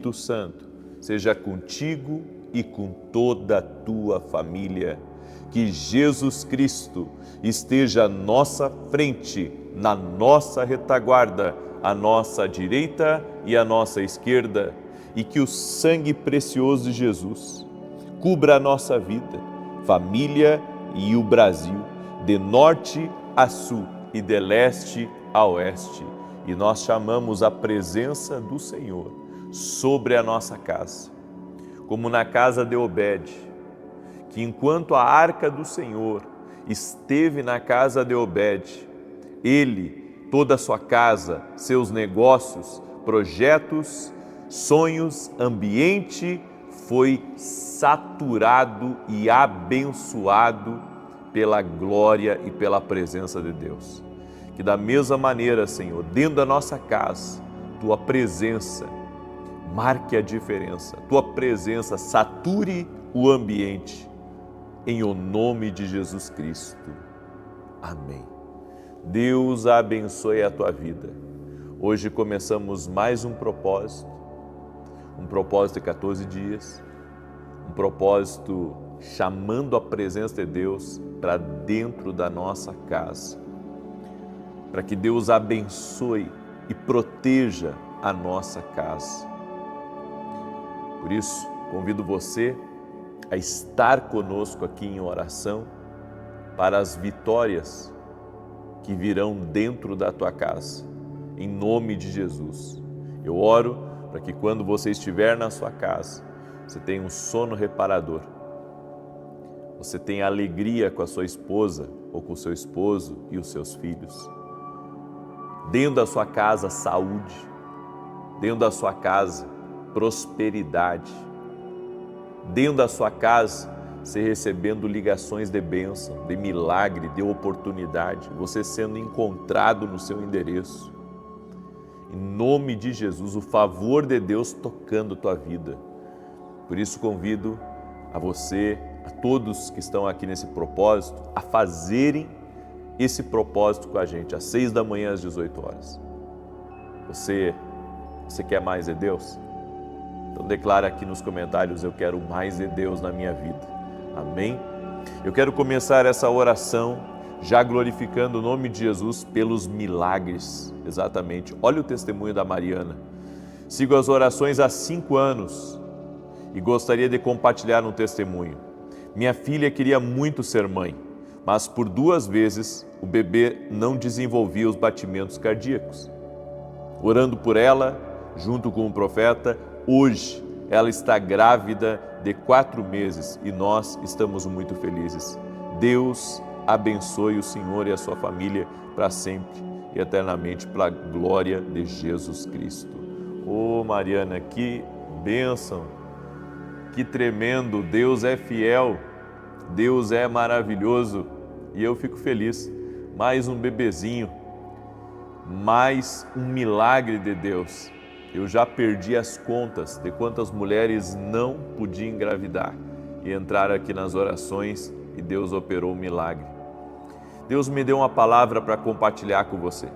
Espírito Santo seja contigo e com toda a tua família. Que Jesus Cristo esteja à nossa frente, na nossa retaguarda, à nossa direita e à nossa esquerda, e que o sangue precioso de Jesus cubra a nossa vida, família e o Brasil, de norte a sul e de leste a oeste. E nós chamamos a presença do Senhor sobre a nossa casa, como na casa de Obed, que enquanto a arca do Senhor esteve na casa de Obed, ele, toda a sua casa, seus negócios, projetos, sonhos, ambiente, foi saturado e abençoado pela glória e pela presença de Deus. Que da mesma maneira, Senhor, dentro da nossa casa, tua presença marque a diferença, tua presença sature o ambiente, em o nome de Jesus Cristo. Amém. Deus abençoe a tua vida. Hoje começamos mais um propósito de 14 dias, um propósito chamando a presença de Deus para dentro da nossa casa, para que Deus abençoe e proteja a nossa casa. Por isso, convido você a estar conosco aqui em oração para as vitórias que virão dentro da tua casa, em nome de Jesus. Eu oro para que quando você estiver na sua casa, você tenha um sono reparador, você tenha alegria com a sua esposa ou com o seu esposo e os seus filhos. Dentro da sua casa, saúde, dentro da sua casa, prosperidade, dentro da sua casa, você recebendo ligações de bênção, de milagre, de oportunidade, você sendo encontrado no seu endereço. Em nome de Jesus, o favor de Deus tocando tua vida. Por isso convido a você, a todos que estão aqui nesse propósito, a fazerem esse propósito com a gente, às 6 da manhã, às 18 horas. Você quer mais de Deus? Então declara aqui nos comentários, eu quero mais de Deus na minha vida. Amém? Eu quero começar essa oração já glorificando o nome de Jesus pelos milagres. Exatamente. Olha o testemunho da Mariana. Sigo as orações há 5 anos e gostaria de compartilhar um testemunho. Minha filha queria muito ser mãe, mas por 2 vezes o bebê não desenvolvia os batimentos cardíacos. Orando por ela, junto com o profeta, hoje ela está grávida de 4 meses e nós estamos muito felizes. Deus abençoe o Senhor e a sua família para sempre e eternamente, para a glória de Jesus Cristo. Ô Mariana, que bênção, que tremendo, Deus é fiel, Deus é maravilhoso e eu fico feliz. Mais um bebezinho, mais um milagre de Deus. Eu já perdi as contas de quantas mulheres não podiam engravidar e entraram aqui nas orações e Deus operou um milagre. Deus me deu uma palavra para compartilhar com você.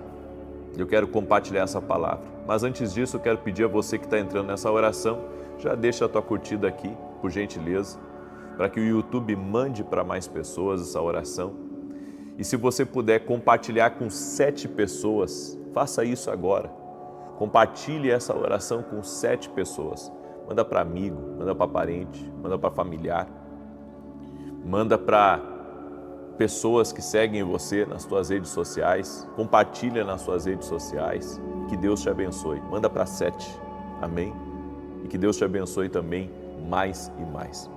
Eu quero compartilhar essa palavra. Mas antes disso, eu quero pedir a você que está entrando nessa oração, já deixa a tua curtida aqui, por gentileza, para que o YouTube mande para mais pessoas essa oração. E se você puder compartilhar com 7 pessoas, faça isso agora. Compartilhe essa oração com 7 pessoas. Manda para amigo, manda para parente, manda para familiar. Manda para pessoas que seguem você nas suas redes sociais. Compartilha nas suas redes sociais. Que Deus te abençoe. Manda para 7. Amém? E que Deus te abençoe também mais e mais.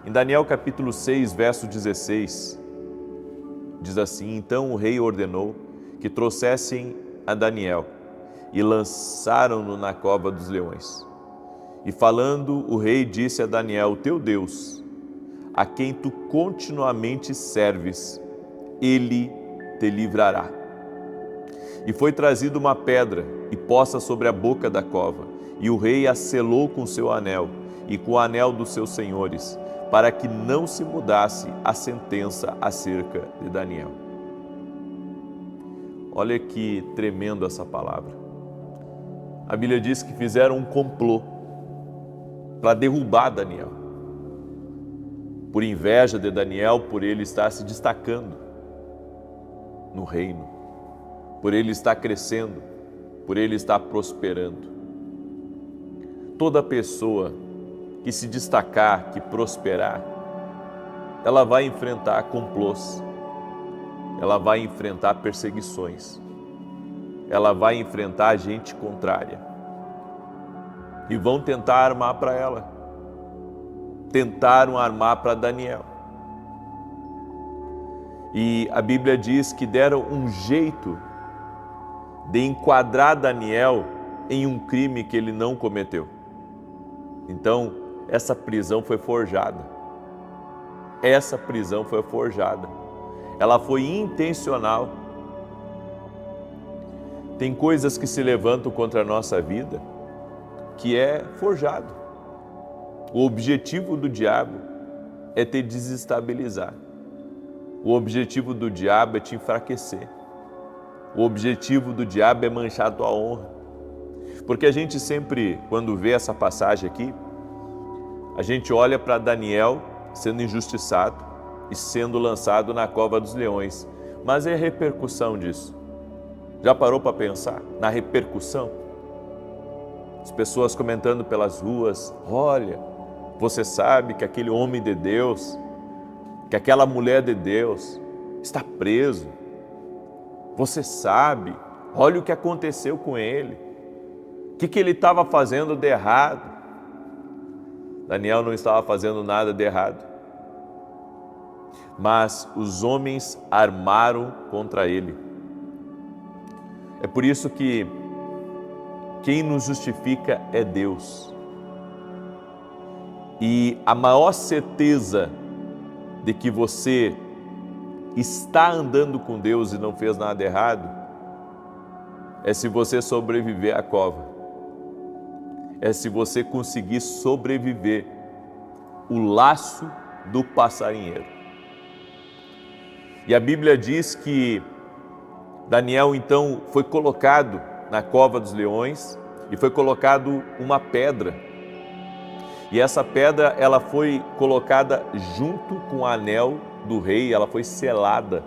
Em Daniel capítulo 6, verso 16, diz assim: Então o rei ordenou que trouxessem a Daniel e lançaram-no na cova dos leões. E falando, o rei disse a Daniel: teu Deus, a quem tu continuamente serves, ele te livrará. E foi trazida uma pedra e posta sobre a boca da cova, e o rei a selou com seu anel e com o anel dos seus senhores, para que não se mudasse a sentença acerca de Daniel. Olha que tremendo essa palavra. A Bíblia diz que fizeram um complô para derrubar Daniel. Por inveja de Daniel, por ele estar se destacando no reino, por ele estar crescendo, por ele estar prosperando. Toda pessoa que se destacar, que prosperar, ela vai enfrentar complôs, ela vai enfrentar perseguições, ela vai enfrentar gente contrária. E vão tentar armar para ela. Tentaram armar para Daniel. E a Bíblia diz que deram um jeito de enquadrar Daniel em um crime que ele não cometeu. Então, essa prisão foi forjada. Essa prisão foi forjada. Ela foi intencional. Tem coisas que se levantam contra a nossa vida que é forjado. O objetivo do diabo é te desestabilizar. O objetivo do diabo é te enfraquecer. O objetivo do diabo é manchar a tua honra. Porque a gente sempre, quando vê essa passagem aqui, a gente olha para Daniel sendo injustiçado e sendo lançado na cova dos leões. Mas é a repercussão disso. Já parou para pensar na repercussão? As pessoas comentando pelas ruas: olha, você sabe que aquele homem de Deus, que aquela mulher de Deus está preso. Você sabe, olha o que aconteceu com ele. O que ele estava fazendo de errado? Daniel não estava fazendo nada de errado. Mas os homens armaram contra ele. É por isso que quem nos justifica é Deus. E a maior certeza de que você está andando com Deus e não fez nada errado é se você sobreviver à cova. É se você conseguir sobreviver o laço do passarinheiro. E a Bíblia diz que Daniel então foi colocado na cova dos leões e foi colocado uma pedra. E essa pedra, ela foi colocada junto com o anel do rei, ela foi selada.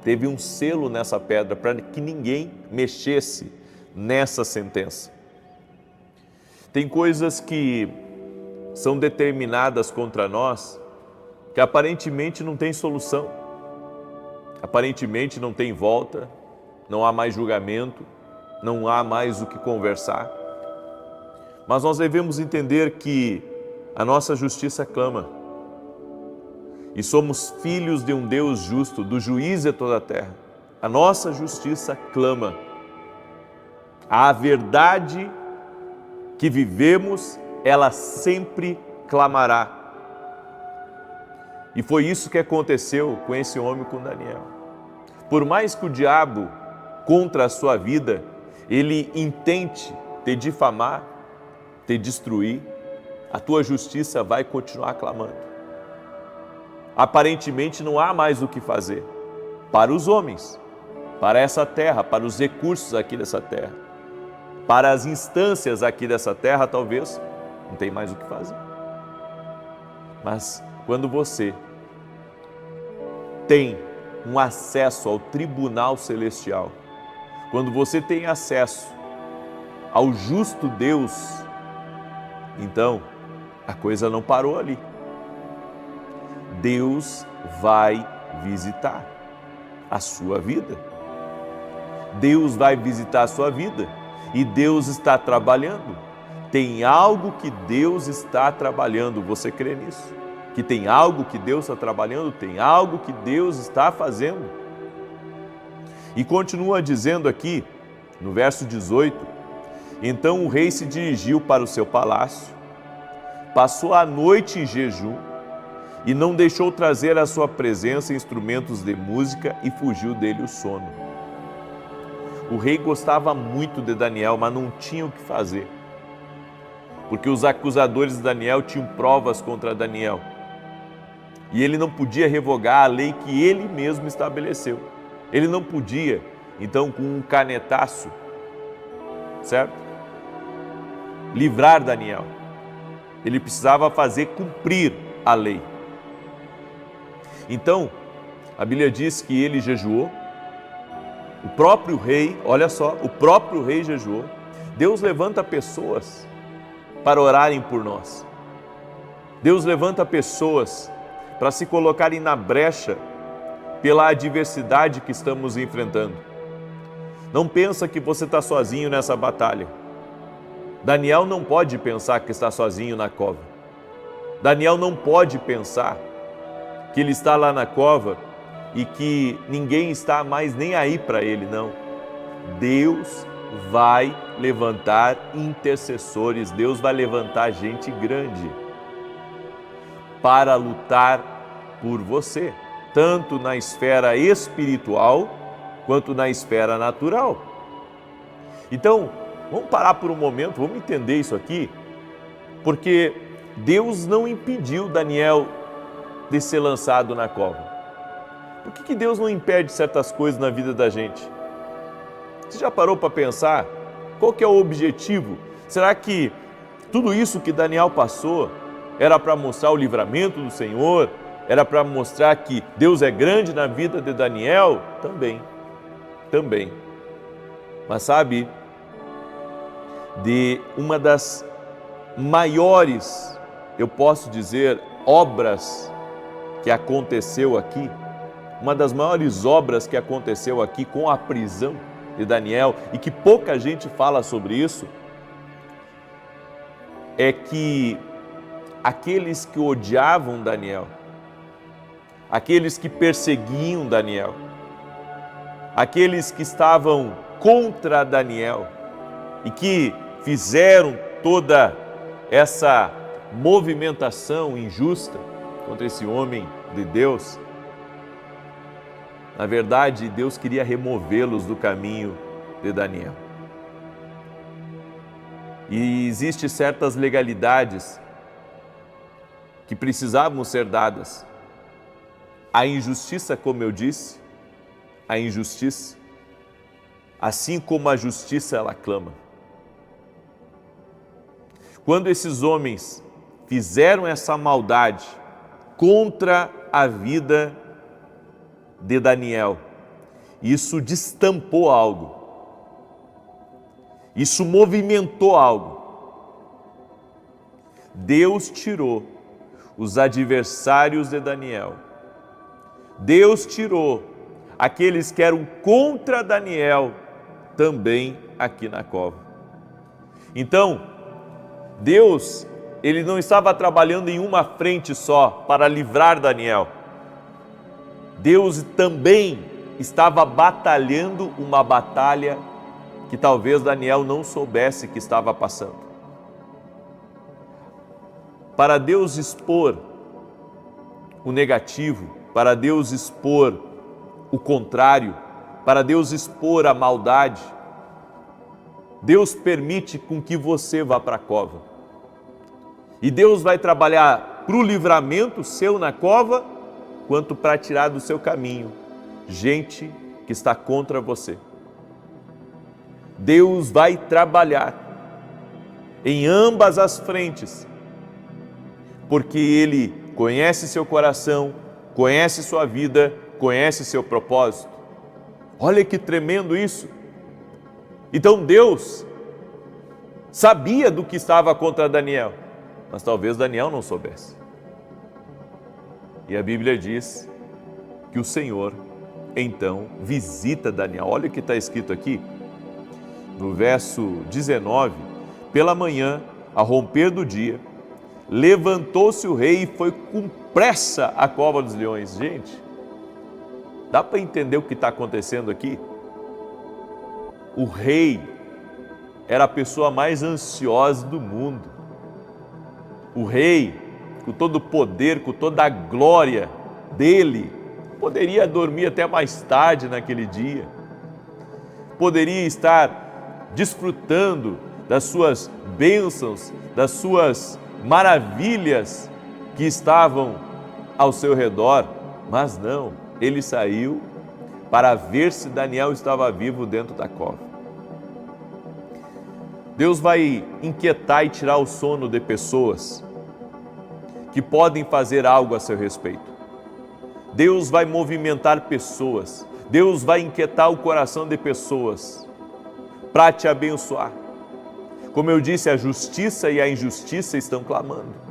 Teve um selo nessa pedra para que ninguém mexesse nessa sentença. Tem coisas que são determinadas contra nós que aparentemente não tem solução. Aparentemente não tem volta, não há mais julgamento, não há mais o que conversar. Mas nós devemos entender que a nossa justiça clama. E somos filhos de um Deus justo, do juiz de toda a terra. A nossa justiça clama. A verdade que vivemos, ela sempre clamará. E foi isso que aconteceu com esse homem, com Daniel. Por mais que o diabo, contra a sua vida, ele intente te difamar, te destruir, a tua justiça vai continuar clamando. Aparentemente não há mais o que fazer para os homens, para essa terra, para os recursos aqui dessa terra, para as instâncias aqui dessa terra, talvez não tem mais o que fazer. Mas quando você tem um acesso ao tribunal celestial, quando você tem acesso ao justo Deus, então a coisa não parou ali. Deus vai visitar a sua vida. Deus vai visitar a sua vida e Deus está trabalhando. Tem algo que Deus está trabalhando, você crê nisso? Que tem algo que Deus está trabalhando, tem algo que Deus está fazendo. E continua dizendo aqui, no verso 18, então o rei se dirigiu para o seu palácio, passou a noite em jejum e não deixou trazer à sua presença instrumentos de música e fugiu dele o sono. O rei gostava muito de Daniel, mas não tinha o que fazer, porque os acusadores de Daniel tinham provas contra Daniel. E ele não podia revogar a lei que ele mesmo estabeleceu. Ele não podia, então, com um canetaço, certo? Livrar Daniel. ele precisava fazer cumprir a lei. Então, a Bíblia diz que ele jejuou, o próprio rei, olha só, o próprio rei jejuou. Deus levanta pessoas para orarem por nós. Deus levanta pessoas para se colocarem na brecha pela adversidade que estamos enfrentando. Não pensa que você está sozinho nessa batalha. Daniel não pode pensar que está sozinho na cova. Daniel não pode pensar que ele está lá na cova e que ninguém está mais nem aí para ele, não. Deus vai levantar intercessores, Deus vai levantar gente grande para lutar por você, tanto na esfera espiritual quanto na esfera natural. Então, vamos parar por um momento, vamos entender isso aqui, porque Deus não impediu Daniel de ser lançado na cova. Por que Deus não impede certas coisas na vida da gente? Você já parou para pensar? Qual que é o objetivo? Será que tudo isso que Daniel passou era para mostrar o livramento do Senhor? Era para mostrar que Deus é grande na vida de Daniel? Também. Mas sabe, de uma das maiores, eu posso dizer, obras que aconteceu aqui, uma das maiores obras que aconteceu aqui com a prisão de Daniel, e que pouca gente fala sobre isso, é que aqueles que odiavam Daniel, aqueles que perseguiam Daniel, aqueles que estavam contra Daniel e que fizeram toda essa movimentação injusta contra esse homem de Deus, na verdade, Deus queria removê-los do caminho de Daniel. E existem certas legalidades que precisavam ser dadas. A injustiça, como eu disse, a injustiça, assim como a justiça ela clama. Quando esses homens fizeram essa maldade contra a vida de Daniel, isso destampou algo, isso movimentou algo. Deus tirou os adversários de Daniel, Deus tirou aqueles que eram contra Daniel também aqui na cova. Então, Deus, ele não estava trabalhando em uma frente só para livrar Daniel. Deus também estava batalhando uma batalha que talvez Daniel não soubesse que estava passando. Para Deus expor o negativo, para Deus expor o contrário, para Deus expor a maldade, Deus permite com que você vá para a cova. E Deus vai trabalhar para o livramento seu na cova, quanto para tirar do seu caminho gente que está contra você. Deus vai trabalhar em ambas as frentes, porque Ele conhece seu coração, conhece sua vida, conhece seu propósito. Olha que tremendo isso! Então Deus sabia do que estava contra Daniel, mas talvez Daniel não soubesse. E a Bíblia diz que o Senhor, então, visita Daniel. Olha o que está escrito aqui, no verso 19. Pela manhã, ao romper do dia, levantou-se o rei e foi com pressa à cova dos leões. Gente, dá para entender o que está acontecendo aqui? O rei era a pessoa mais ansiosa do mundo. O rei, com todo o poder, com toda a glória dele, poderia dormir até mais tarde naquele dia, poderia estar desfrutando das suas bênçãos, das suas maravilhas que estavam ao seu redor, mas não, ele saiu para ver se Daniel estava vivo dentro da cova. Deus vai inquietar e tirar o sono de pessoas que podem fazer algo a seu respeito. Deus vai movimentar pessoas, Deus vai inquietar o coração de pessoas para te abençoar. Como eu disse, a justiça e a injustiça estão clamando.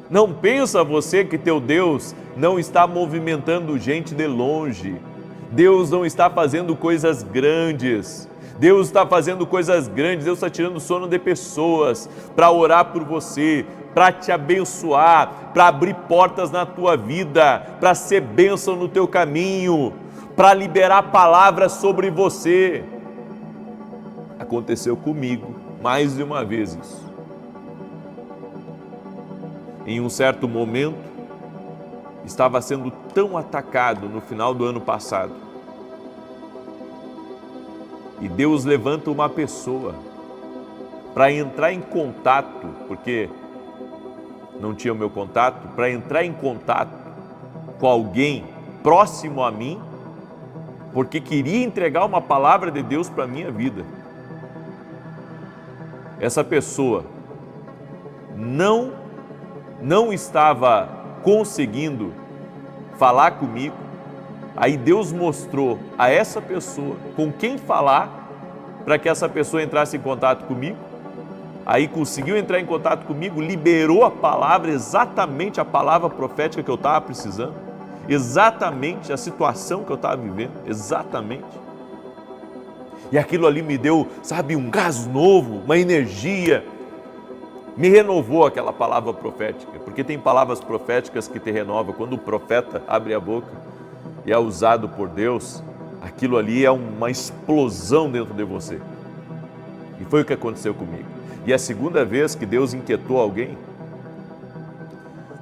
Não pensa você que teu Deus não está movimentando gente de longe. Deus não está fazendo coisas grandes. Deus está fazendo coisas grandes, Deus está tirando o sono de pessoas para orar por você, para te abençoar, para abrir portas na tua vida, para ser bênção no teu caminho, para liberar palavras sobre você. Aconteceu comigo mais de uma vez isso. Em um certo momento, estava sendo tão atacado no final do ano passado. E Deus levanta uma pessoa para entrar em contato, porque não tinha o meu contato, para entrar em contato com alguém próximo a mim, porque queria entregar uma palavra de Deus para a minha vida. Essa pessoa não estava conseguindo falar comigo. Aí Deus mostrou a essa pessoa com quem falar para que essa pessoa entrasse em contato comigo. Aí conseguiu entrar em contato comigo, liberou a palavra, exatamente a palavra profética que eu estava precisando, exatamente a situação que eu estava vivendo, exatamente. E aquilo ali me deu, sabe, um gás novo, uma energia, me renovou aquela palavra profética, porque tem palavras proféticas que te renovam. Quando o profeta abre a boca e é usado por Deus, aquilo ali é uma explosão dentro de você. E foi o que aconteceu comigo. E a segunda vez que Deus inquietou alguém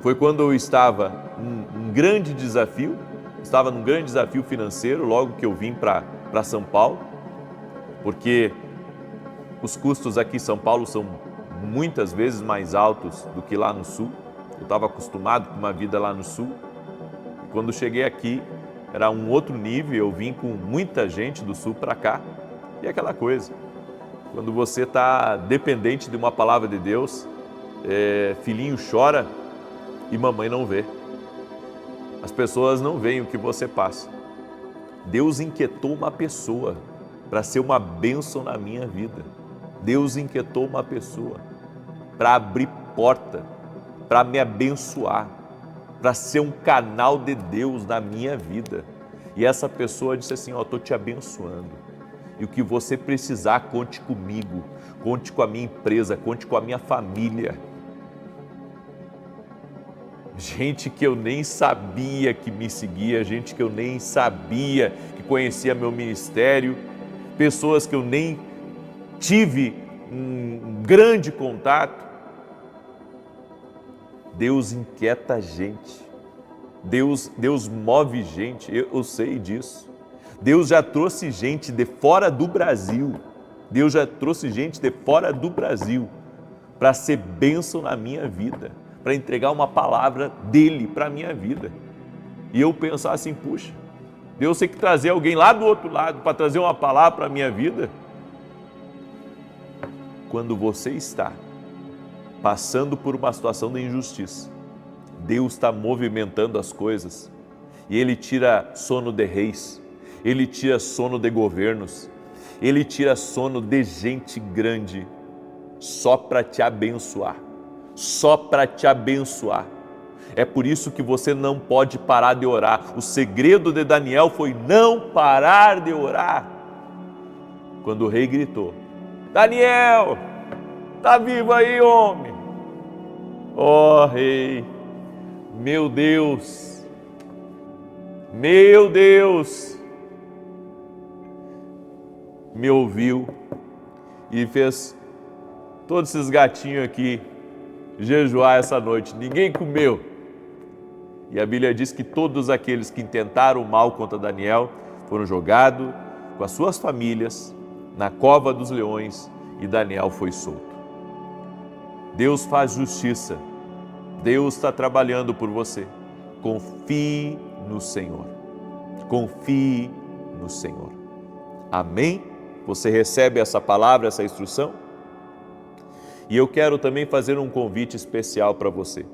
foi quando eu estava num grande desafio, financeiro, logo que eu vim para São Paulo, porque os custos aqui em São Paulo são muitas vezes mais altos do que lá no Sul. Eu estava acostumado com uma vida lá no Sul. E quando cheguei aqui, era um outro nível, eu vim com muita gente do Sul para cá. E aquela coisa, quando você está dependente de uma palavra de Deus, filhinho chora e mamãe não vê. As pessoas não veem o que você passa. Deus inquietou uma pessoa para ser uma bênção na minha vida. Deus inquietou uma pessoa para abrir porta, para me abençoar, para ser um canal de Deus na minha vida. E essa pessoa disse assim: estou te abençoando. E o que você precisar, conte comigo, conte com a minha empresa, conte com a minha família. Gente que eu nem sabia que me seguia, gente que eu nem sabia que conhecia meu ministério, pessoas que eu nem tive um grande contato. Deus inquieta a gente, Deus move gente, eu sei disso. Deus já trouxe gente de fora do Brasil, para ser bênção na minha vida, para entregar uma palavra dele para a minha vida. E eu pensar assim: puxa, Deus tem que trazer alguém lá do outro lado para trazer uma palavra para a minha vida. Quando você está passando por uma situação de injustiça, Deus está movimentando as coisas e Ele tira sono de reis, Ele tira sono de governos, Ele tira sono de gente grande só para te abençoar, só para te abençoar. É por isso que você não pode parar de orar. O segredo de Daniel foi não parar de orar. Quando o rei gritou: Daniel, tá vivo aí, homem? Ó rei, meu Deus, me ouviu e fez todos esses gatinhos aqui jejuar essa noite. Ninguém comeu. E a Bíblia diz que todos aqueles que intentaram o mal contra Daniel foram jogados com as suas famílias na cova dos leões e Daniel foi solto. Deus faz justiça, Deus está trabalhando por você. Confie no Senhor, confie no Senhor. Amém? Você recebe essa palavra, essa instrução? E eu quero também fazer um convite especial para você.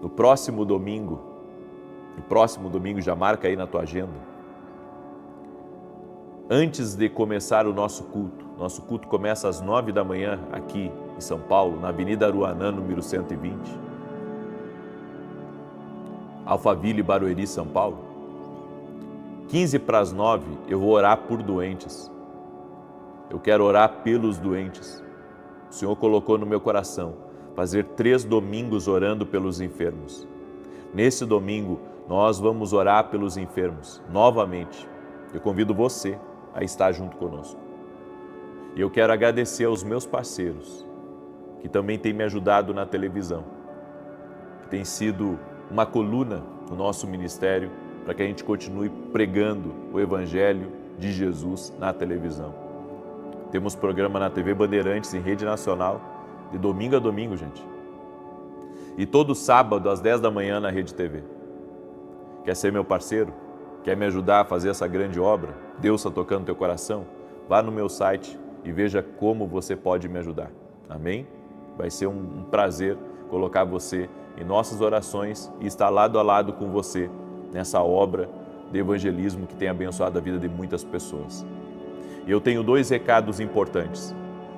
No próximo domingo, já marca aí na tua agenda, antes de começar o nosso culto começa às 9 da manhã aqui em São Paulo, na Avenida Aruanã, número 120, Alphaville, Barueri, São Paulo. 15 para as 9, eu vou orar por doentes. Eu quero orar pelos doentes. O Senhor colocou no meu coração fazer 3 domingos orando pelos enfermos. Nesse domingo, nós vamos orar pelos enfermos novamente. Eu convido você a estar junto conosco. E eu quero agradecer aos meus parceiros, que também têm me ajudado na televisão, que tem sido uma coluna no nosso ministério para que a gente continue pregando o Evangelho de Jesus na televisão. Temos programa na TV Bandeirantes, em rede nacional, de domingo a domingo, gente. E todo sábado, às 10 da manhã, na Rede TV. Quer ser meu parceiro? Quer me ajudar a fazer essa grande obra? Deus está tocando no teu coração? Vá no meu site e veja como você pode me ajudar. Amém? Vai ser um prazer colocar você em nossas orações e estar lado a lado com você nessa obra de evangelismo que tem abençoado a vida de muitas pessoas. E eu tenho 2 recados importantes.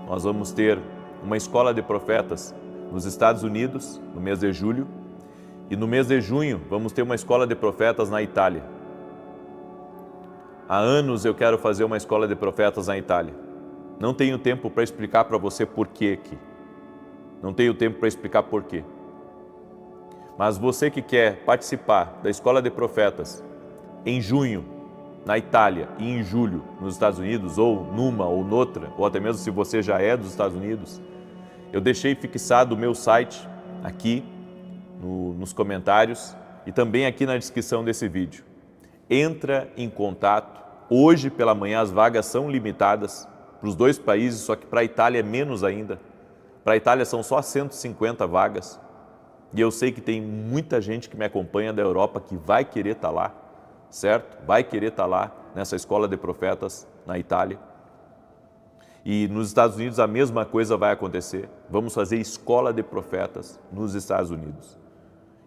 Nós vamos ter uma escola de profetas nos Estados Unidos, no mês de julho, e no mês de junho vamos ter uma escola de profetas na Itália. Há anos eu quero fazer uma escola de profetas na Itália. Não tenho tempo para explicar para você por quê aqui. Não tenho tempo para explicar por quê. Mas você que quer participar da escola de profetas em junho, na Itália, e em julho, nos Estados Unidos, ou numa ou noutra, ou até mesmo se você já é dos Estados Unidos, eu deixei fixado o meu site aqui nos comentários e também aqui na descrição desse vídeo. Entra em contato. Hoje pela manhã as vagas são limitadas para os 2 países, só que para a Itália é menos ainda. Para a Itália são só 150 vagas. E eu sei que tem muita gente que me acompanha da Europa que vai querer estar lá, certo? Vai querer estar lá nessa escola de profetas na Itália. E nos Estados Unidos a mesma coisa vai acontecer. Vamos fazer escola de profetas nos Estados Unidos.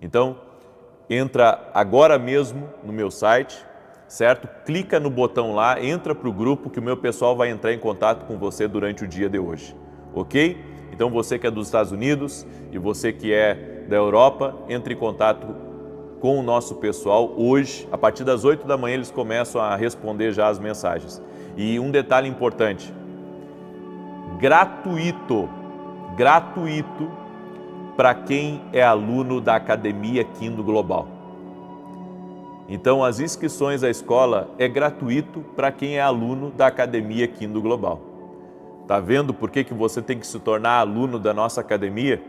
Então, entra agora mesmo no meu site, certo? Clica no botão lá, entra para o grupo que o meu pessoal vai entrar em contato com você durante o dia de hoje, ok? Então você que é dos Estados Unidos e você que é da Europa, entre em contato com o nosso pessoal hoje. A partir das 8 da manhã eles começam a responder já as mensagens. E um detalhe importante, gratuito para quem é aluno da Academia Quindo Global. Então as inscrições à escola é gratuito para quem é aluno da Academia Quindo Global. Tá vendo por que você tem que se tornar aluno da nossa academia?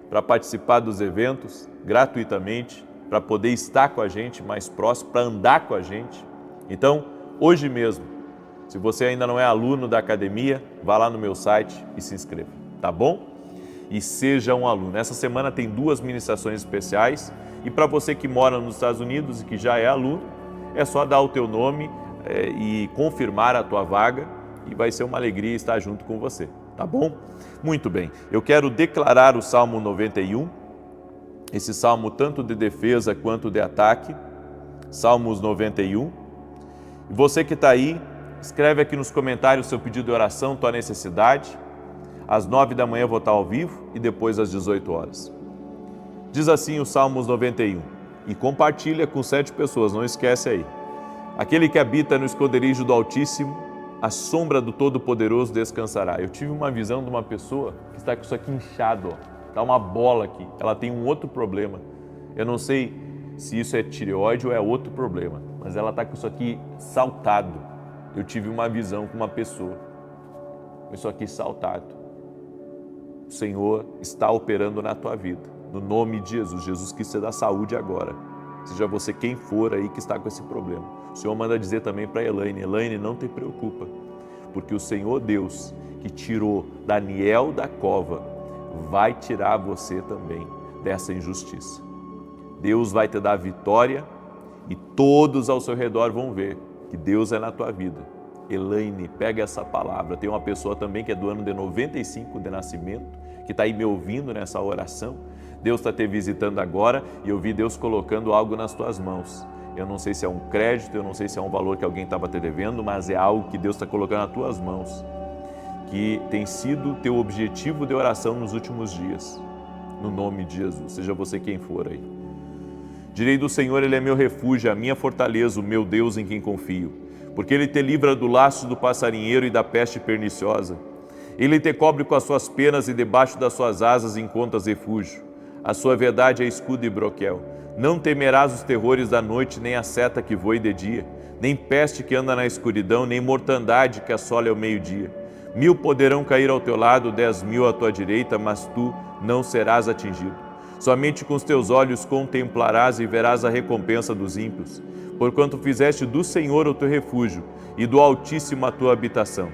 Para participar dos eventos gratuitamente, para poder estar com a gente mais próximo, para andar com a gente. Então, hoje mesmo, se você ainda não é aluno da academia, vá lá no meu site e se inscreva, tá bom? E seja um aluno. Essa semana tem 2 ministrações especiais e para você que mora nos Estados Unidos e que já é aluno, é só dar o teu nome e confirmar a tua vaga e vai ser uma alegria estar junto com você, tá bom? Muito bem, eu quero declarar o Salmo 91, esse salmo tanto de defesa quanto de ataque, Salmos 91. E você que está aí, escreve aqui nos comentários seu pedido de oração, tua necessidade. Às 9 da manhã eu vou estar ao vivo e depois às 18 horas. Diz assim o Salmos 91, e compartilha com 7 pessoas, não esquece aí. Aquele que habita no esconderijo do Altíssimo, a sombra do Todo-Poderoso descansará. Eu tive uma visão de uma pessoa que está com isso aqui inchado, está uma bola aqui, ela tem um outro problema. Eu não sei se isso é tireoide ou é outro problema, mas ela está com isso aqui saltado. Eu tive uma visão com uma pessoa com isso aqui saltado. O Senhor está operando na tua vida, no nome de Jesus. Jesus quis te dar saúde agora, seja você quem for aí que está com esse problema. O Senhor manda dizer também para Elaine, Elaine, não te preocupa, porque o Senhor Deus que tirou Daniel da cova, vai tirar você também dessa injustiça. Deus vai te dar vitória e todos ao seu redor vão ver que Deus é na tua vida. Elaine, pega essa palavra. Tem uma pessoa também que é do ano de 95 de nascimento, que está aí me ouvindo nessa oração. Deus está te visitando agora e eu vi Deus colocando algo nas tuas mãos. Eu não sei se é um crédito, eu não sei se é um valor que alguém estava te devendo, mas é algo que Deus está colocando nas tuas mãos, que tem sido teu objetivo de oração nos últimos dias. No nome de Jesus, seja você quem for aí. Direi do Senhor, Ele é meu refúgio, a minha fortaleza, o meu Deus em quem confio. Porque Ele te livra do laço do passarinheiro e da peste perniciosa. Ele te cobre com as suas penas e debaixo das suas asas encontras refúgio. A sua verdade é escudo e broquel. Não temerás os terrores da noite, nem a seta que voe de dia, nem peste que anda na escuridão, nem mortandade que assola ao meio-dia. 1000 poderão cair ao teu lado, 10.000 à tua direita, mas tu não serás atingido. Somente com os teus olhos contemplarás e verás a recompensa dos ímpios, porquanto fizeste do Senhor o teu refúgio e do Altíssimo a tua habitação.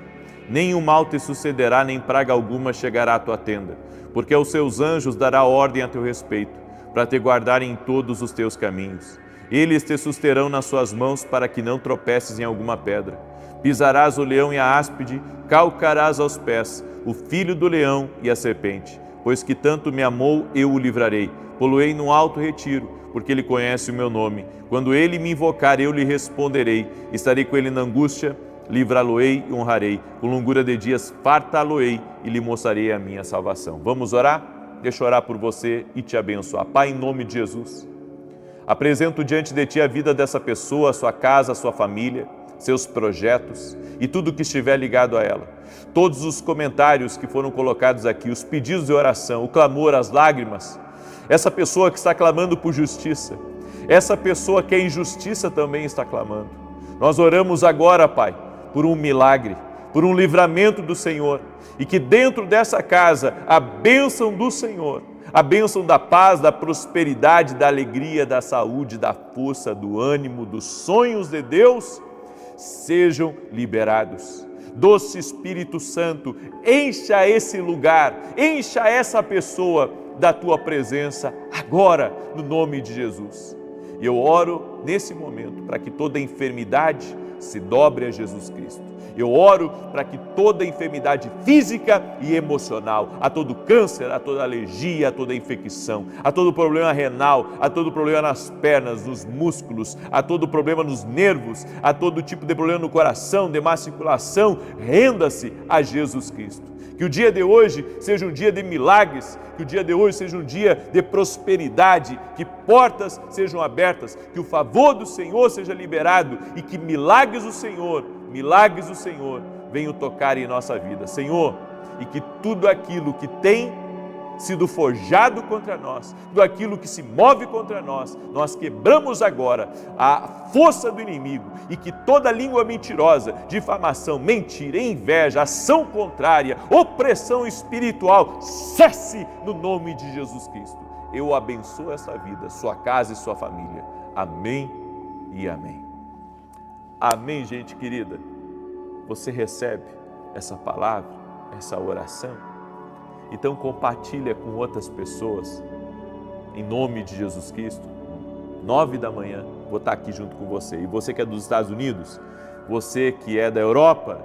Nenhum mal te sucederá, nem praga alguma chegará à tua tenda, porque aos seus anjos dará ordem a teu respeito, para te guardarem em todos os teus caminhos. Eles te susterão nas suas mãos, para que não tropeces em alguma pedra. Pisarás o leão e a áspide, calcarás aos pés o filho do leão e a serpente. Pois que tanto me amou, eu o livrarei. Pô-lo-ei num alto retiro, porque ele conhece o meu nome. Quando ele me invocar, eu lhe responderei. Estarei com ele na angústia, livrá-lo-ei e honrarei. Com longura de dias fartá-lo-ei e lhe mostrarei a minha salvação. Vamos orar? Deixa eu orar por você e te abençoar. Pai, em nome de Jesus, apresento diante de Ti a vida dessa pessoa, a sua casa, a sua família, seus projetos e tudo que estiver ligado a ela. Todos os comentários que foram colocados aqui, os pedidos de oração, o clamor, as lágrimas. Essa pessoa que está clamando por justiça, essa pessoa que a injustiça também está clamando. Nós oramos agora, Pai, por um milagre, por um livramento do Senhor, e que dentro dessa casa a bênção do Senhor, a bênção da paz, da prosperidade, da alegria, da saúde, da força, do ânimo, dos sonhos de Deus sejam liberados. Doce Espírito Santo, encha esse lugar, encha essa pessoa da Tua presença agora, no nome de Jesus. E eu oro nesse momento para que toda enfermidade se dobre a Jesus Cristo. Eu oro para que toda enfermidade física e emocional, a todo câncer, a toda alergia, a toda infecção, a todo problema renal, a todo problema nas pernas, nos músculos, a todo problema nos nervos, a todo tipo de problema no coração, de má circulação, renda-se a Jesus Cristo. Que o dia de hoje seja um dia de milagres, que o dia de hoje seja um dia de prosperidade, que portas sejam abertas, que o favor do Senhor seja liberado e que milagres do Senhor venham tocar em nossa vida. Senhor, e que tudo aquilo que tem sido forjado contra nós, tudo aquilo que se move contra nós, nós quebramos agora a força do inimigo e que toda língua mentirosa, difamação, mentira, inveja, ação contrária, opressão espiritual, cesse no nome de Jesus Cristo. Eu abençoo essa vida, sua casa e sua família. Amém e amém. Amém, gente querida. Você recebe essa palavra, essa oração? Então compartilha com outras pessoas, em nome de Jesus Cristo. 9 da manhã, vou estar aqui junto com você. E você que é dos Estados Unidos, você que é da Europa,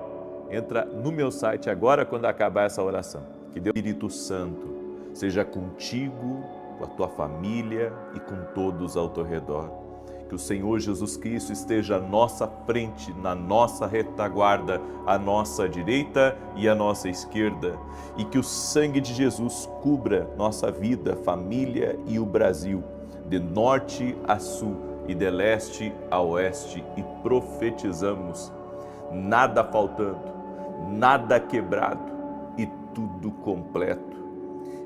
entra no meu site agora quando acabar essa oração. Que Deus, Espírito Santo, seja contigo, com a tua família e com todos ao teu redor. Que o Senhor Jesus Cristo esteja à nossa frente, na nossa retaguarda, à nossa direita e à nossa esquerda. E que o sangue de Jesus cubra nossa vida, família e o Brasil, de norte a sul e de leste a oeste. E profetizamos, nada faltando, nada quebrado e tudo completo.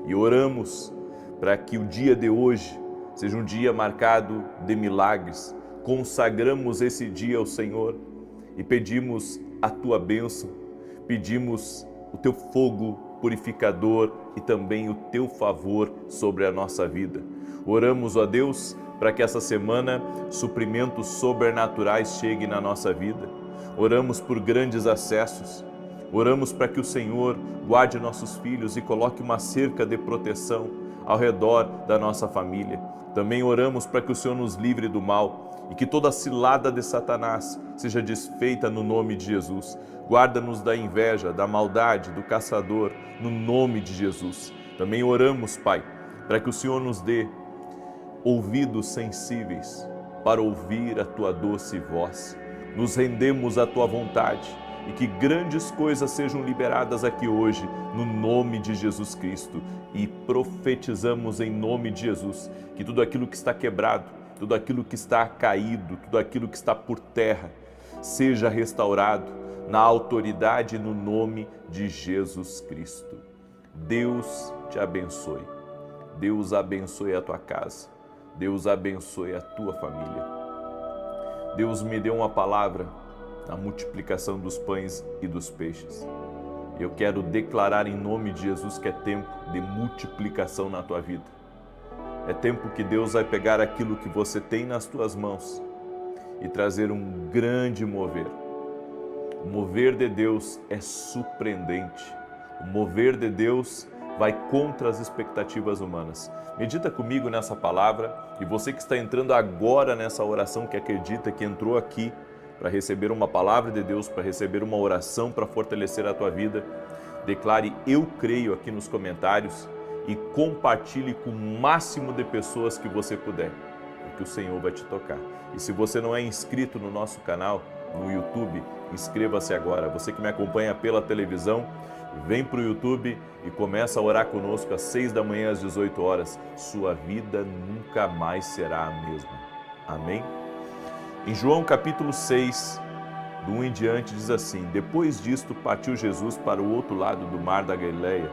E oramos para que o dia de hoje seja um dia marcado de milagres. Consagramos esse dia ao Senhor e pedimos a Tua bênção, pedimos o Teu fogo purificador e também o Teu favor sobre a nossa vida. Oramos, ó Deus, para que essa semana suprimentos sobrenaturais cheguem na nossa vida. Oramos por grandes acessos, Oramos para que o Senhor guarde nossos filhos e coloque uma cerca de proteção ao redor da nossa família. Também oramos para que o Senhor nos livre do mal e que toda cilada de Satanás seja desfeita no nome de Jesus. Guarda-nos da inveja, da maldade, do caçador, no nome de Jesus. Também oramos, Pai, para que o Senhor nos dê ouvidos sensíveis para ouvir a Tua doce voz. Nos rendemos à Tua vontade e que grandes coisas sejam liberadas aqui hoje, no nome de Jesus Cristo. E profetizamos em nome de Jesus que tudo aquilo que está quebrado, tudo aquilo que está caído, tudo aquilo que está por terra, seja restaurado na autoridade e no nome de Jesus Cristo. Deus te abençoe. Deus abençoe a tua casa. Deus abençoe a tua família. Deus me deu uma palavra na multiplicação dos pães e dos peixes. Eu quero declarar em nome de Jesus que é tempo de multiplicação na tua vida. É tempo que Deus vai pegar aquilo que você tem nas tuas mãos e trazer um grande mover. O mover de Deus é surpreendente. O mover de Deus vai contra as expectativas humanas. Medita comigo nessa palavra e você que está entrando agora nessa oração, que acredita que entrou aqui para receber uma palavra de Deus, para receber uma oração para fortalecer a tua vida, declare "eu creio" aqui nos comentários e compartilhe com o máximo de pessoas que você puder, porque o Senhor vai te tocar. E se você não é inscrito no nosso canal, no YouTube, inscreva-se agora. Você que me acompanha pela televisão, vem para o YouTube e começa a orar conosco às 6 da manhã, às 18 horas. Sua vida nunca mais será a mesma. Amém? Em João capítulo 6, do 1 em diante, diz assim: Depois disto partiu Jesus para o outro lado do mar da Galileia,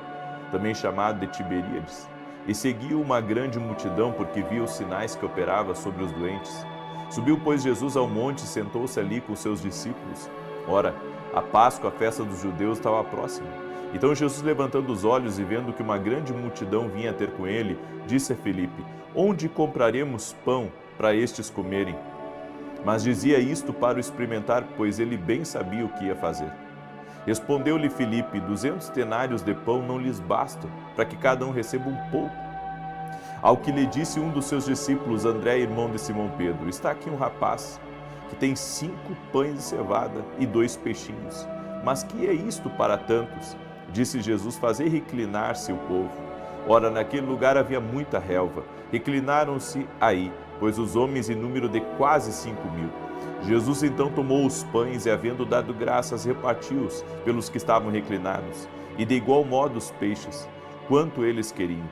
também chamado de Tiberíades, e seguiu uma grande multidão, porque via os sinais que operava sobre os doentes. Subiu, pois, Jesus ao monte e sentou-se ali com seus discípulos. Ora, a Páscoa, a festa dos judeus, estava próxima. Então Jesus, levantando os olhos e vendo que uma grande multidão vinha ter com ele, disse a Filipe: Onde compraremos pão para estes comerem? Mas dizia isto para o experimentar, pois ele bem sabia o que ia fazer. Respondeu-lhe Filipe: 200 denários de pão não lhes bastam, para que cada um receba um pouco. Ao que lhe disse um dos seus discípulos, André, irmão de Simão Pedro: Está aqui um rapaz que tem 5 pães de cevada e 2 peixinhos. Mas que é isto para tantos? Disse Jesus: Fazei reclinar-se o povo. Ora, naquele lugar havia muita relva. Reclinaram-se aí, pois os homens em número de quase 5.000. Jesus então tomou os pães e, havendo dado graças, repartiu-os pelos que estavam reclinados, e de igual modo os peixes, quanto eles queriam.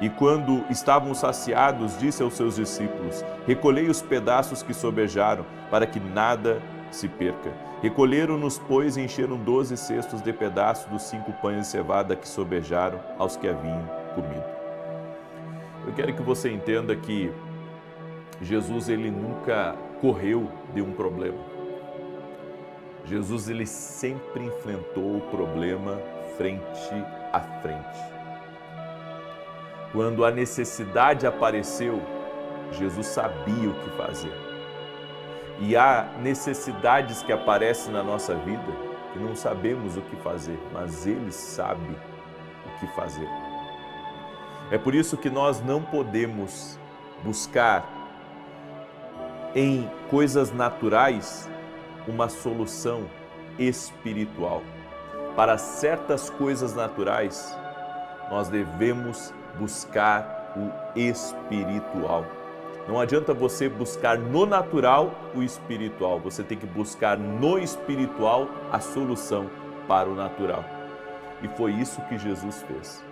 E quando estavam saciados, disse aos seus discípulos: Recolhei os pedaços que sobejaram, para que nada se perca. Recolheram-nos, pois, e encheram 12 cestos de pedaços dos 5 pães de cevada que sobejaram aos que haviam comido. Eu quero que você entenda que Jesus, ele nunca correu de um problema. Jesus, ele sempre enfrentou o problema frente a frente. Quando a necessidade apareceu, Jesus sabia o que fazer. E há necessidades que aparecem na nossa vida que não sabemos o que fazer, mas Ele sabe o que fazer. É por isso que nós não podemos buscar em coisas naturais uma solução espiritual. Para certas coisas naturais, nós devemos buscar o espiritual. Não adianta você buscar no natural o espiritual, você tem que buscar no espiritual a solução para o natural. E foi isso que Jesus fez.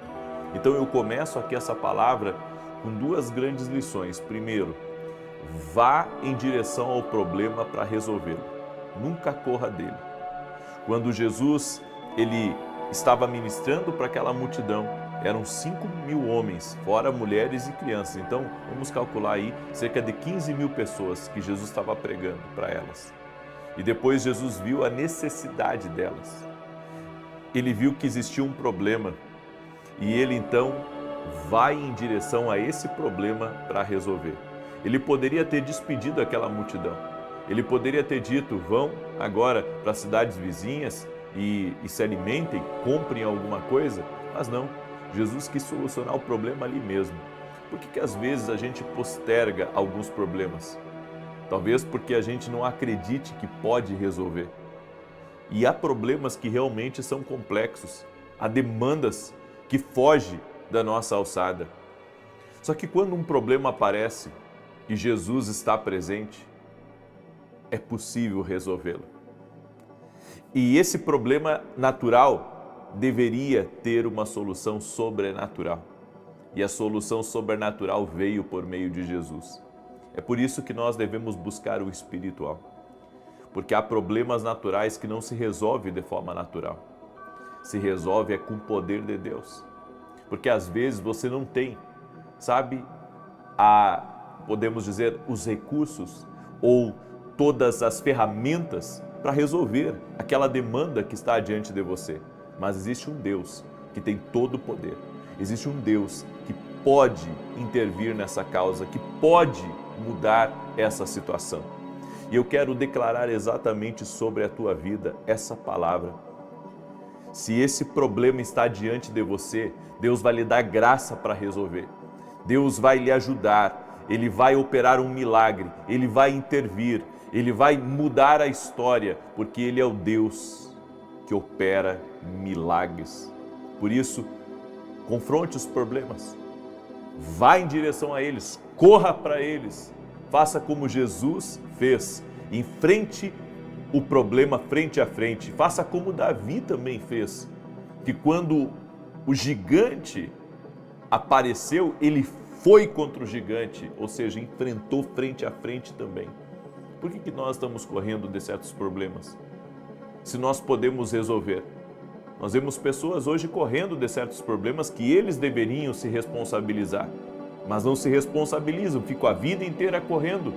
Então eu começo aqui essa palavra com 2 grandes lições. Primeiro, vá em direção ao problema para resolvê-lo. Nunca corra dele. Quando Jesus ele estava ministrando para aquela multidão, eram 5.000 homens, fora mulheres e crianças. Então, vamos calcular aí cerca de 15.000 pessoas que Jesus estava pregando para elas. E depois Jesus viu a necessidade delas. Ele viu que existia um problema e ele então vai em direção a esse problema para resolver. Ele poderia ter despedido aquela multidão. Ele poderia ter dito: vão agora para as cidades vizinhas, e se alimentem, comprem alguma coisa, mas não, Jesus quis solucionar o problema ali mesmo. Por que às vezes a gente posterga alguns problemas? Talvez porque a gente não acredite que pode resolver. E há problemas que realmente são complexos, há demandas que fogem da nossa alçada. Só que quando um problema aparece e Jesus está presente, é possível resolvê-lo. E esse problema natural deveria ter uma solução sobrenatural. E a solução sobrenatural veio por meio de Jesus. É por isso que nós devemos buscar o espiritual. Porque há problemas naturais que não se resolvem de forma natural. Se resolve com o poder de Deus. Porque às vezes você não tem, sabe, podemos dizer, os recursos ou todas as ferramentas para resolver aquela demanda que está diante de você. Mas existe um Deus que tem todo o poder. Existe um Deus que pode intervir nessa causa, que pode mudar essa situação. E eu quero declarar exatamente sobre a tua vida essa palavra. Se esse problema está diante de você, Deus vai lhe dar graça para resolver. Deus vai lhe ajudar, Ele vai operar um milagre, Ele vai intervir, Ele vai mudar a história, porque Ele é o Deus que opera milagres. Por isso, confronte os problemas, vá em direção a eles, corra para eles, faça como Jesus fez, enfrente o problema frente a frente, faça como Davi também fez, que quando o gigante apareceu, ele foi contra o gigante, ou seja, enfrentou frente a frente também. Por que nós estamos correndo de certos problemas? Se nós podemos resolver. Nós vemos pessoas hoje correndo de certos problemas que eles deveriam se responsabilizar, mas não se responsabilizam, ficam a vida inteira correndo.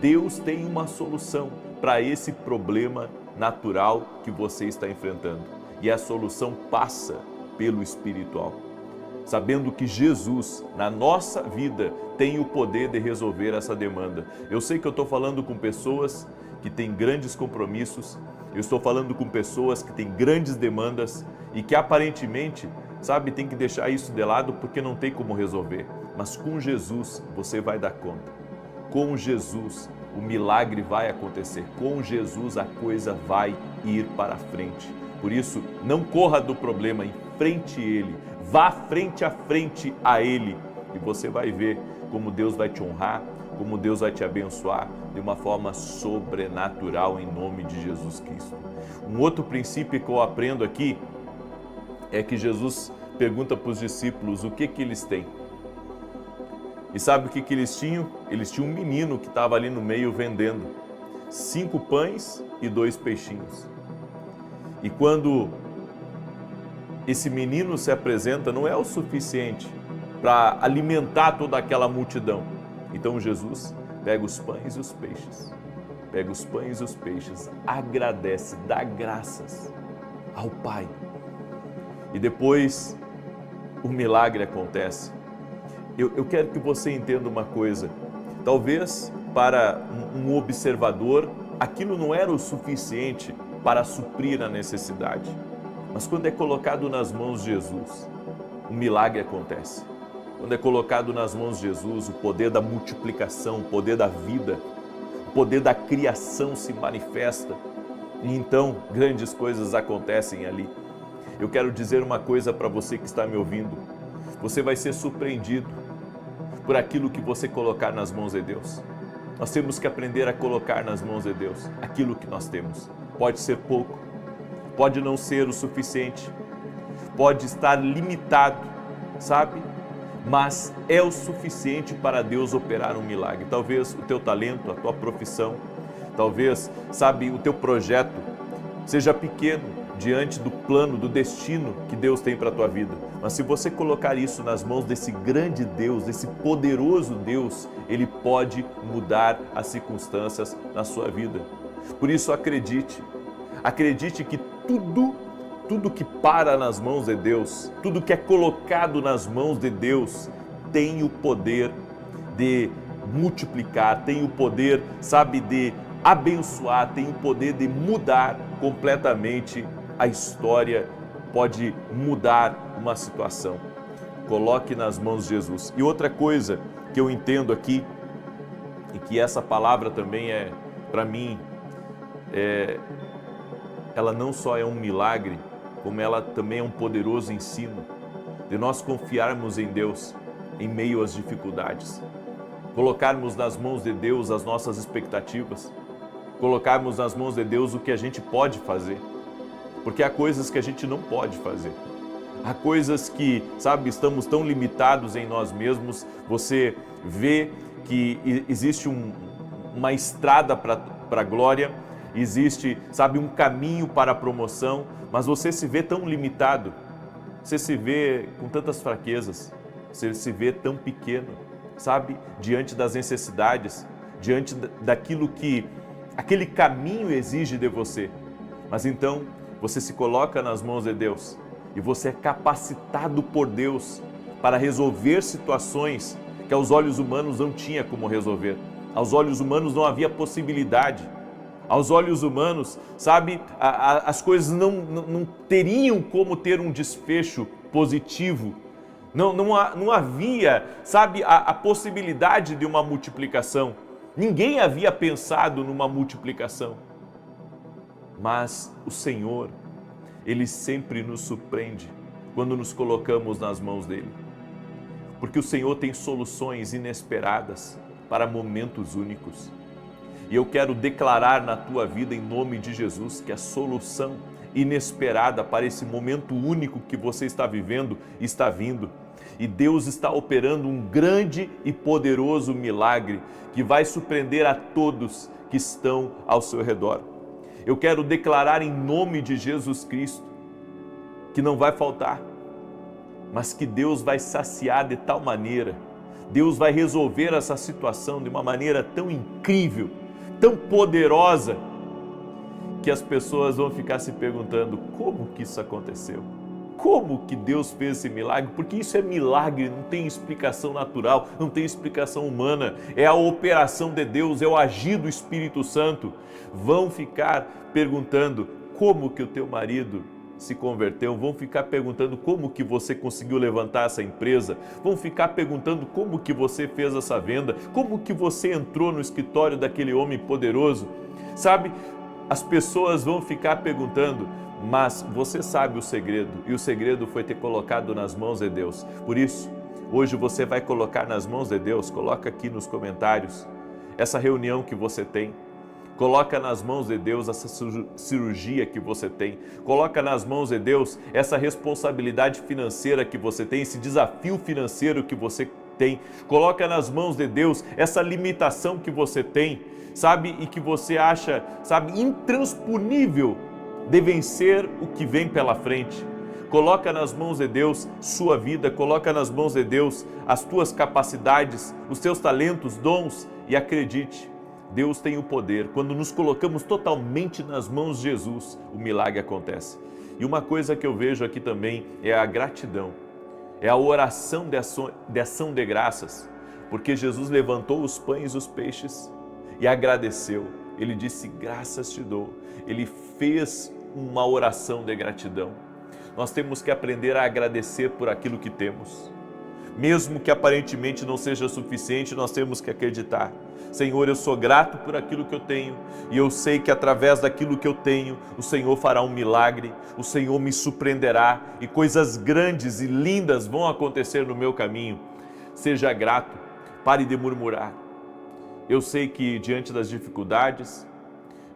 Deus tem uma solução para esse problema natural que você está enfrentando. E a solução passa pelo espiritual. Sabendo que Jesus, na nossa vida, tem o poder de resolver essa demanda. Eu sei que eu estou falando com pessoas que têm grandes compromissos, eu estou falando com pessoas que têm grandes demandas e que aparentemente, sabe, tem que deixar isso de lado porque não tem como resolver. Mas com Jesus você vai dar conta. Com Jesus o milagre vai acontecer. Com Jesus a coisa vai ir para frente. Por isso, não corra do problema, enfrente ele. Vá frente a frente a ele e você vai ver como Deus vai te honrar, como Deus vai te abençoar de uma forma sobrenatural em nome de Jesus Cristo. Um outro princípio que eu aprendo aqui é que Jesus pergunta para os discípulos o que eles têm. E sabe o que eles tinham? Eles tinham um menino que estava ali no meio vendendo 5 pães e 2 peixinhos. E quando esse menino se apresenta, não é o suficiente para alimentar toda aquela multidão. Então Jesus pega os pães e os peixes, agradece, dá graças ao Pai. E depois o milagre acontece. Eu quero que você entenda uma coisa. Talvez para um observador aquilo não era o suficiente para suprir a necessidade. Mas quando é colocado nas mãos de Jesus, um milagre acontece. Quando é colocado nas mãos de Jesus, o poder da multiplicação, o poder da vida, o poder da criação se manifesta. E então, grandes coisas acontecem ali. Eu quero dizer uma coisa para você que está me ouvindo. Você vai ser surpreendido por aquilo que você colocar nas mãos de Deus. Nós temos que aprender a colocar nas mãos de Deus aquilo que nós temos. Pode ser pouco, pode não ser o suficiente, pode estar limitado, sabe? Mas é o suficiente para Deus operar um milagre. Talvez o teu talento, a tua profissão, talvez, sabe, o teu projeto seja pequeno diante do plano, do destino que Deus tem para a tua vida. Mas se você colocar isso nas mãos desse grande Deus, desse poderoso Deus, Ele pode mudar as circunstâncias na sua vida. Por isso acredite que tudo que para nas mãos de Deus, tudo que é colocado nas mãos de Deus, tem o poder de multiplicar, tem o poder, sabe, de abençoar, tem o poder de mudar completamente a história, pode mudar uma situação. Coloque nas mãos de Jesus. E outra coisa que eu entendo aqui, e que essa palavra também para mim, ela não só é um milagre, como ela também é um poderoso ensino de nós confiarmos em Deus em meio às dificuldades, colocarmos nas mãos de Deus as nossas expectativas, colocarmos nas mãos de Deus o que a gente pode fazer, porque há coisas que a gente não pode fazer. Há coisas que, sabe, estamos tão limitados em nós mesmos. Você vê que existe uma estrada para a glória, existe, sabe, um caminho para a promoção, mas você se vê tão limitado, você se vê com tantas fraquezas, você se vê tão pequeno, sabe, diante das necessidades, diante daquilo que aquele caminho exige de você. Mas então você se coloca nas mãos de Deus e você é capacitado por Deus para resolver situações que aos olhos humanos não tinha como resolver. Aos olhos humanos não havia possibilidade. Aos olhos humanos, sabe, as coisas não teriam como ter um desfecho positivo. Não havia, sabe, a possibilidade de uma multiplicação. Ninguém havia pensado numa multiplicação. Mas o Senhor, Ele sempre nos surpreende quando nos colocamos nas mãos dEle. Porque o Senhor tem soluções inesperadas para momentos únicos. E eu quero declarar na tua vida, em nome de Jesus, que a solução inesperada para esse momento único que você está vivendo está vindo. E Deus está operando um grande e poderoso milagre que vai surpreender a todos que estão ao seu redor. Eu quero declarar em nome de Jesus Cristo que não vai faltar, mas que Deus vai saciar de tal maneira, Deus vai resolver essa situação de uma maneira tão incrível, tão poderosa, que as pessoas vão ficar se perguntando como que isso aconteceu? Como que Deus fez esse milagre? Porque isso é milagre, não tem explicação natural, não tem explicação humana. É a operação de Deus, é o agir do Espírito Santo. Vão ficar perguntando como que o teu marido se converteu, vão ficar perguntando como que você conseguiu levantar essa empresa, vão ficar perguntando como que você fez essa venda, como que você entrou no escritório daquele homem poderoso. Sabe, as pessoas vão ficar perguntando, mas você sabe o segredo, e o segredo foi ter colocado nas mãos de Deus. Por isso, hoje você vai colocar nas mãos de Deus, coloca aqui nos comentários, essa reunião que você tem, coloca nas mãos de Deus essa cirurgia que você tem, coloca nas mãos de Deus essa responsabilidade financeira que você tem, esse desafio financeiro que você tem, coloca nas mãos de Deus essa limitação que você tem, sabe, e que você acha, sabe, intransponível de vencer o que vem pela frente. Coloca nas mãos de Deus sua vida, coloca nas mãos de Deus as tuas capacidades, os teus talentos, dons, e acredite, Deus tem o poder. Quando nos colocamos totalmente nas mãos de Jesus, o milagre acontece. E uma coisa que eu vejo aqui também é a gratidão, é a oração de ação de graças, porque Jesus levantou os pães e os peixes e agradeceu. Ele disse, graças te dou. Ele fez uma oração de gratidão. Nós temos que aprender a agradecer por aquilo que temos. Mesmo que aparentemente não seja suficiente, nós temos que acreditar. Senhor, eu sou grato por aquilo que eu tenho e eu sei que através daquilo que eu tenho, o Senhor fará um milagre, o Senhor me surpreenderá e coisas grandes e lindas vão acontecer no meu caminho. Seja grato, pare de murmurar. Eu sei que diante das dificuldades,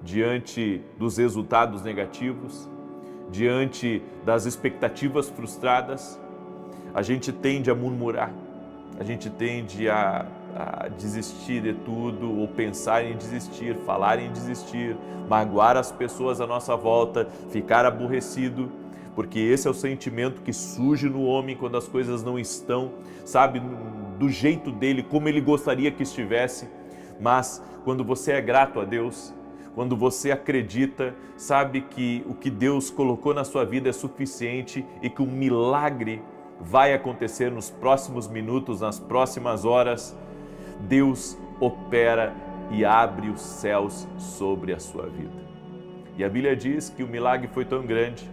diante dos resultados negativos, diante das expectativas frustradas, a gente tende a murmurar, a gente tende a desistir de tudo, ou pensar em desistir, falar em desistir, magoar as pessoas à nossa volta, ficar aborrecido, porque esse é o sentimento que surge no homem quando as coisas não estão, sabe, do jeito dele, como ele gostaria que estivesse. Mas quando você é grato a Deus, quando você acredita, sabe que o que Deus colocou na sua vida é suficiente e que um milagre vai acontecer nos próximos minutos, nas próximas horas, Deus opera e abre os céus sobre a sua vida. E a Bíblia diz que o milagre foi tão grande,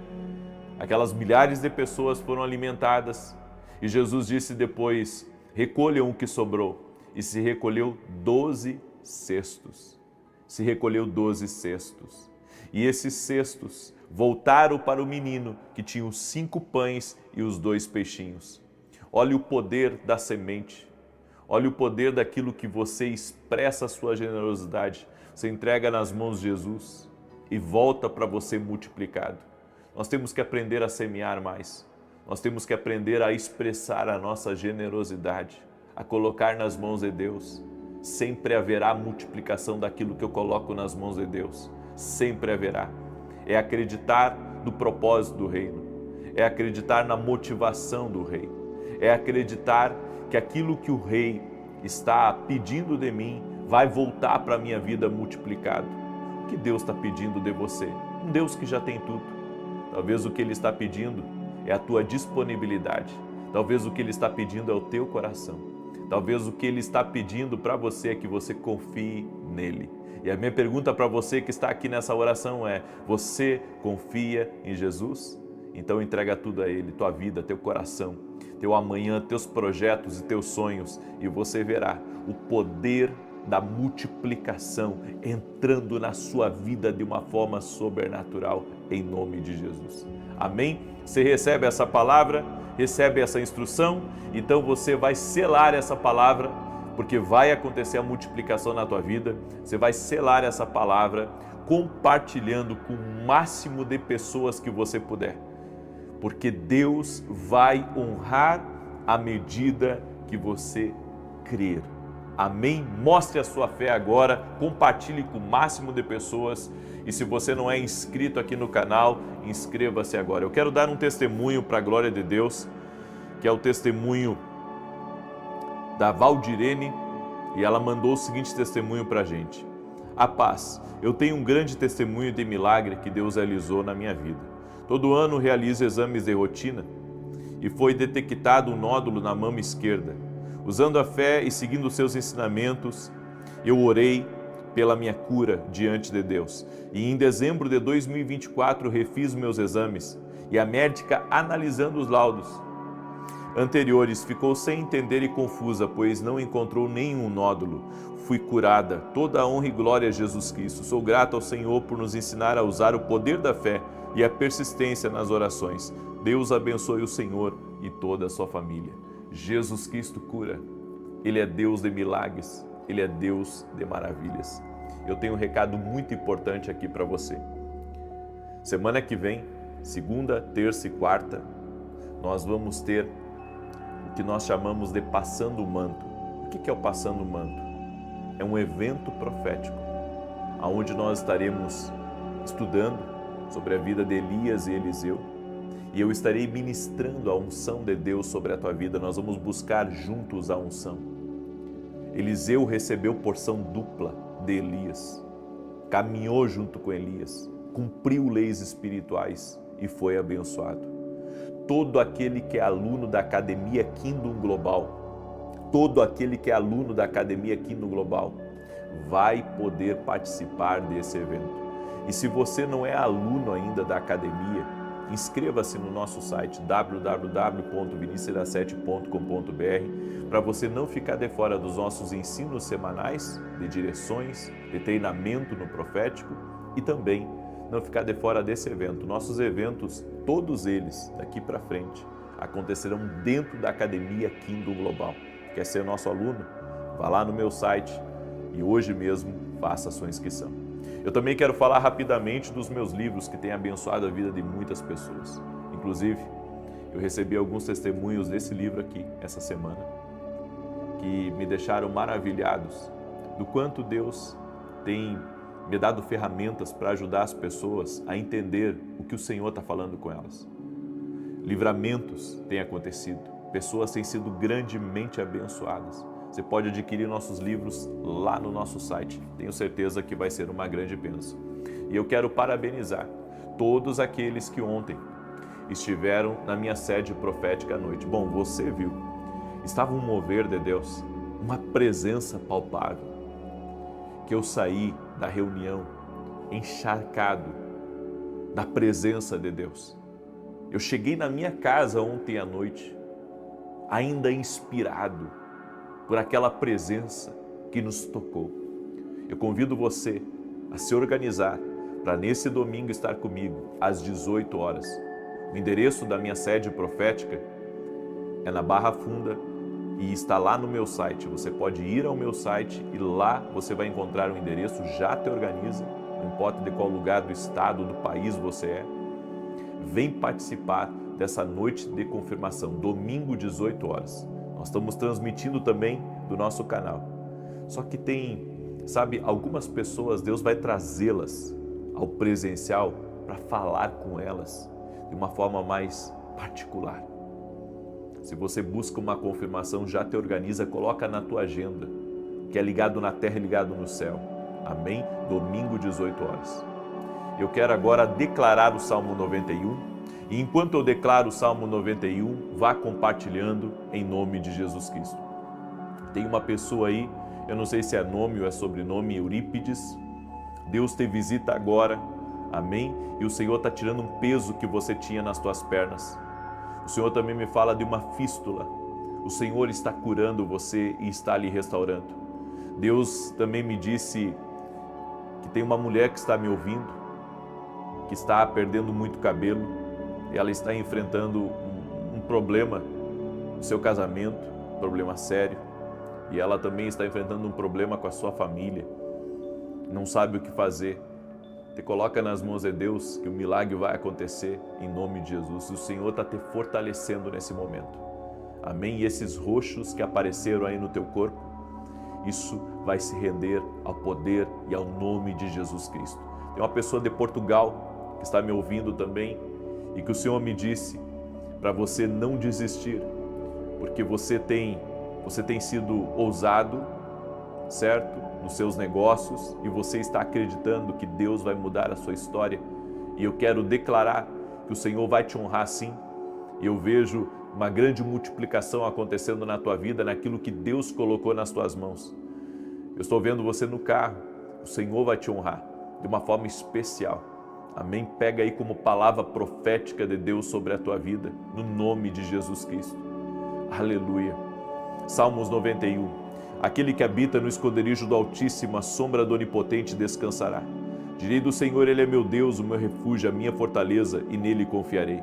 aquelas milhares de pessoas foram alimentadas, e Jesus disse depois: recolham o que sobrou. E se recolheu 12 cestos. Se recolheu 12 cestos. E esses cestos voltaram para o menino que tinha os 5 pães e os 2 peixinhos. Olha o poder da semente. Olha o poder daquilo que você expressa a sua generosidade. Você entrega nas mãos de Jesus e volta para você multiplicado. Nós temos que aprender a semear mais. Nós temos que aprender a expressar a nossa generosidade, a colocar nas mãos de Deus. Sempre haverá multiplicação daquilo que eu coloco nas mãos de Deus. Sempre haverá. É acreditar no propósito do reino. É acreditar na motivação do rei. É acreditar que aquilo que o rei está pedindo de mim vai voltar para a minha vida multiplicado. O que Deus está pedindo de você? Um Deus que já tem tudo. Talvez o que Ele está pedindo é a tua disponibilidade. Talvez o que Ele está pedindo é o teu coração. Talvez o que Ele está pedindo para você é que você confie nele. E a minha pergunta para você que está aqui nessa oração é: você confia em Jesus? Então entrega tudo a Ele, tua vida, teu coração, teu amanhã, teus projetos e teus sonhos, e você verá o poder da multiplicação entrando na sua vida de uma forma sobrenatural, em nome de Jesus. Amém? Você recebe essa palavra, recebe essa instrução, então você vai selar essa palavra, porque vai acontecer a multiplicação na tua vida. Você vai selar essa palavra compartilhando com o máximo de pessoas que você puder, porque Deus vai honrar à medida que você crer. Amém? Mostre a sua fé agora, compartilhe com o máximo de pessoas, e se você não é inscrito aqui no canal, inscreva-se agora. Eu quero dar um testemunho para a glória de Deus, que é o testemunho da Valdirene, e ela mandou o seguinte testemunho para a gente: a paz, eu tenho um grande testemunho de milagre que Deus realizou na minha vida. Todo ano realizo exames de rotina e foi detectado um nódulo na mama esquerda. Usando a fé e seguindo seus ensinamentos, eu orei pela minha cura diante de Deus. E em dezembro de 2024 refiz meus exames e a médica, analisando os laudos anteriores, ficou sem entender e confusa, pois não encontrou nenhum nódulo. Fui curada. Toda a honra e glória a Jesus Cristo. Sou grato ao Senhor por nos ensinar a usar o poder da fé e a persistência nas orações. Deus abençoe o Senhor e toda a sua família. Jesus Cristo cura. Ele é Deus de milagres. Ele é Deus de maravilhas. Eu tenho um recado muito importante aqui para você. Semana que vem, segunda, terça e quarta, nós vamos ter o que nós chamamos de Passando o Manto. O que é o Passando o Manto? É um evento profético, onde nós estaremos estudando sobre a vida de Elias e Eliseu, e eu estarei ministrando a unção de Deus sobre a tua vida. Nós vamos buscar juntos a unção. Eliseu recebeu porção dupla de Elias, caminhou junto com Elias, cumpriu leis espirituais e foi abençoado. Todo aquele que é aluno da Academia Kingdom Global, todo aquele que é aluno da Academia Kingdom Global vai poder participar desse evento. E se você não é aluno ainda da academia, inscreva-se no nosso site www.vinicius7.com.br para você não ficar de fora dos nossos ensinos semanais de direções, de treinamento no profético, e também não ficar de fora desse evento. Nossos eventos, todos eles, daqui para frente, acontecerão dentro da Academia Kingdom Global. Quer ser nosso aluno? Vá lá no meu site e hoje mesmo faça a sua inscrição. Eu também quero falar rapidamente dos meus livros que têm abençoado a vida de muitas pessoas. Inclusive, eu recebi alguns testemunhos desse livro aqui, essa semana, que me deixaram maravilhados do quanto Deus tem me dado ferramentas para ajudar as pessoas a entender o que o Senhor está falando com elas. Livramentos têm acontecido, pessoas têm sido grandemente abençoadas. Você pode adquirir nossos livros lá no nosso site. Tenho certeza que vai ser uma grande bênção. E eu quero parabenizar todos aqueles que ontem estiveram na minha sede profética à noite. Bom, você viu, estava um mover de Deus, uma presença palpável, que eu saí da reunião encharcado da presença de Deus. Eu cheguei na minha casa ontem à noite, ainda inspirado por aquela presença que nos tocou. Eu convido você a se organizar para nesse domingo estar comigo às 18 horas. O endereço da minha sede profética é na Barra Funda e está lá no meu site. Você pode ir ao meu site e lá você vai encontrar o endereço. Já te organiza, não importa de qual lugar do estado, do país você é. Vem participar dessa noite de confirmação, domingo 18 horas. Nós estamos transmitindo também do nosso canal. Só que tem, sabe, algumas pessoas, Deus vai trazê-las ao presencial para falar com elas de uma forma mais particular. Se você busca uma confirmação, já te organiza, coloca na tua agenda, que é ligado na terra e ligado no céu. Amém? Domingo 18 horas. Eu quero agora declarar o Salmo 91, e enquanto eu declaro o Salmo 91, vá compartilhando em nome de Jesus Cristo. Tem uma pessoa aí, eu não sei se é nome ou é sobrenome, Eurípides. Deus te visita agora, amém? E o Senhor está tirando um peso que você tinha nas tuas pernas. O Senhor também me fala de uma fístula. O Senhor está curando você e está lhe restaurando. Deus também me disse que tem uma mulher que está me ouvindo, que está perdendo muito cabelo, e ela está enfrentando um problema no seu casamento, um problema sério, e ela também está enfrentando um problema com a sua família, não sabe o que fazer. Te coloca nas mãos de Deus que o milagre vai acontecer em nome de Jesus. O Senhor está te fortalecendo nesse momento. Amém? E esses roxos que apareceram aí no teu corpo, isso vai se render ao poder e ao nome de Jesus Cristo. Tem uma pessoa de Portugal que está me ouvindo também e que o Senhor me disse para você não desistir, porque você tem sido ousado, certo? Nos seus negócios, e você está acreditando que Deus vai mudar a sua história. E eu quero declarar que o Senhor vai te honrar sim. Eu vejo uma grande multiplicação acontecendo na tua vida, naquilo que Deus colocou nas tuas mãos. Eu estou vendo você no carro, o Senhor vai te honrar de uma forma especial. Amém? Pega aí como palavra profética de Deus sobre a tua vida, no nome de Jesus Cristo. Aleluia. Salmos 91. Aquele que habita no esconderijo do Altíssimo, a sombra do Onipotente descansará. Direi do Senhor, Ele é meu Deus, o meu refúgio, a minha fortaleza, e nele confiarei.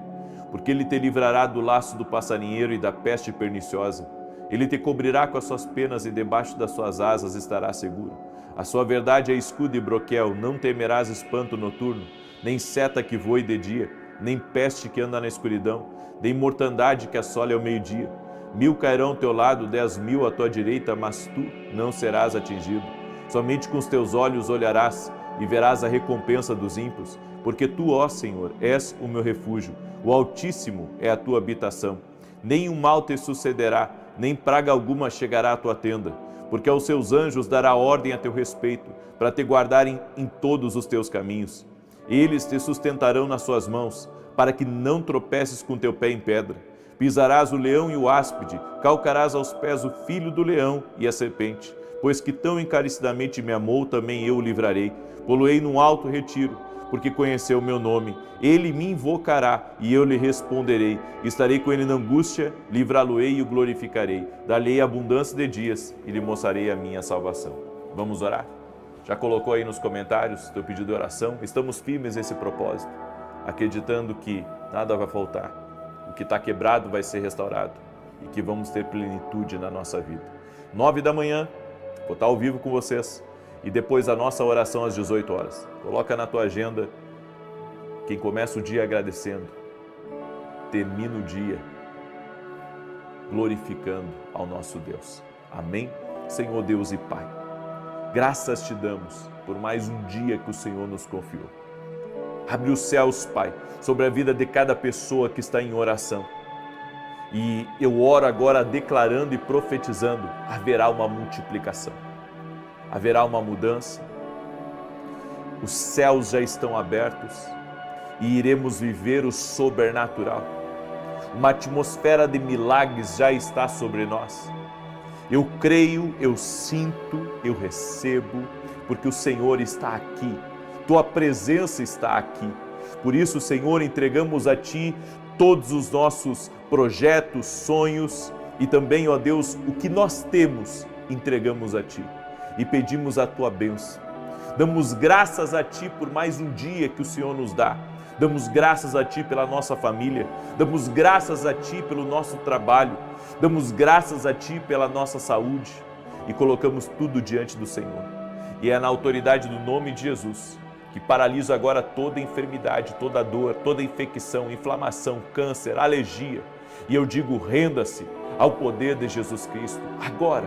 Porque Ele te livrará do laço do passarinheiro e da peste perniciosa. Ele te cobrirá com as suas penas e debaixo das suas asas estará seguro. A sua verdade é escudo e broquel, não temerás espanto noturno, nem seta que voe de dia, nem peste que anda na escuridão, nem mortandade que assole ao meio-dia. 1000 cairão ao teu lado, 10.000 à tua direita, mas tu não serás atingido. Somente com os teus olhos olharás e verás a recompensa dos ímpios, porque tu, ó Senhor, és o meu refúgio, o Altíssimo é a tua habitação. Nenhum mal te sucederá, nem praga alguma chegará à tua tenda, porque aos seus anjos dará ordem a teu respeito, para te guardarem em todos os teus caminhos. Eles te sustentarão nas suas mãos, para que não tropeces com teu pé em pedra. Pisarás o leão e o áspide, calcarás aos pés o filho do leão e a serpente. Pois que tão encarecidamente me amou, também eu o livrarei. Poloei num alto retiro, porque conheceu o meu nome. Ele me invocará e eu lhe responderei. Estarei com ele na angústia, livrá-lo-ei e o glorificarei. Dar-lhe abundância de dias e lhe mostrarei a minha salvação. Vamos orar? Já colocou aí nos comentários teu pedido de oração? Estamos firmes nesse propósito, acreditando que nada vai faltar. O que está quebrado vai ser restaurado e que vamos ter plenitude na nossa vida. 9 da manhã, vou estar ao vivo com vocês e depois a nossa oração às 18 horas. Coloca na tua agenda, quem começa o dia agradecendo, termina o dia glorificando ao nosso Deus. Amém? Senhor Deus e Pai, graças te damos por mais um dia que o Senhor nos confiou. Abre os céus, Pai, sobre a vida de cada pessoa que está em oração. E eu oro agora declarando e profetizando, haverá uma multiplicação, haverá uma mudança. Os céus já estão abertos e iremos viver o sobrenatural. Uma atmosfera de milagres já está sobre nós. Eu creio, eu sinto, eu recebo, porque o Senhor está aqui. Tua presença está aqui. Por isso, Senhor, entregamos a Ti todos os nossos projetos, sonhos e também, ó Deus, o que nós temos, entregamos a Ti e pedimos a Tua bênção. Damos graças a Ti por mais um dia que o Senhor nos dá. Damos graças a Ti pela nossa família, damos graças a Ti pelo nosso trabalho, damos graças a Ti pela nossa saúde e colocamos tudo diante do Senhor. E é na autoridade do nome de Jesus que paralisa agora toda enfermidade, toda dor, toda infecção, inflamação, câncer, alergia. E eu digo, renda-se ao poder de Jesus Cristo agora.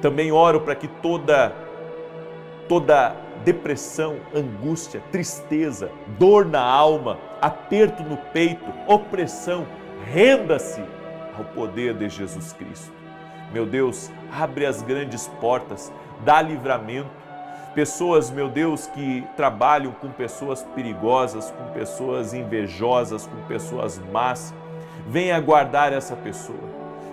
Também oro para que toda depressão, angústia, tristeza, dor na alma, aperto no peito, opressão, renda-se ao poder de Jesus Cristo. Meu Deus, abre as grandes portas, dá livramento. Pessoas, meu Deus, que trabalham com pessoas perigosas, com pessoas invejosas, com pessoas más, venha guardar essa pessoa,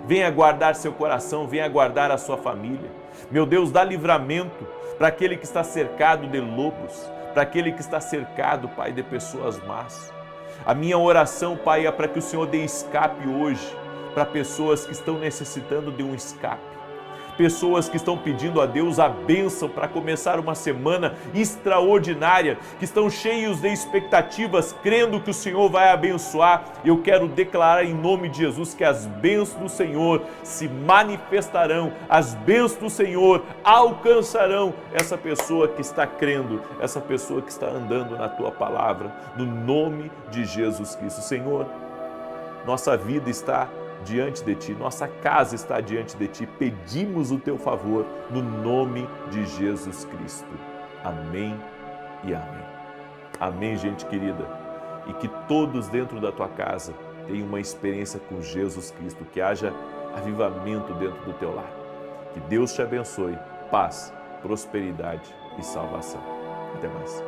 venha guardar seu coração, venha guardar a sua família. Meu Deus, dá livramento para aquele que está cercado de lobos, para aquele que está cercado, Pai, de pessoas más. A minha oração, Pai, é para que o Senhor dê escape hoje para pessoas que estão necessitando de um escape. Pessoas que estão pedindo a Deus a bênção para começar uma semana extraordinária, que estão cheios de expectativas, crendo que o Senhor vai abençoar. Eu quero declarar em nome de Jesus que as bênçãos do Senhor se manifestarão, as bênçãos do Senhor alcançarão essa pessoa que está crendo, essa pessoa que está andando na Tua palavra, no nome de Jesus Cristo. Senhor, nossa vida está diante de Ti, nossa casa está diante de Ti, pedimos o Teu favor no nome de Jesus Cristo. Amém e amém. Amém, gente querida. E que todos dentro da tua casa tenham uma experiência com Jesus Cristo, que haja avivamento dentro do teu lar. Que Deus te abençoe, paz, prosperidade e salvação. Até mais.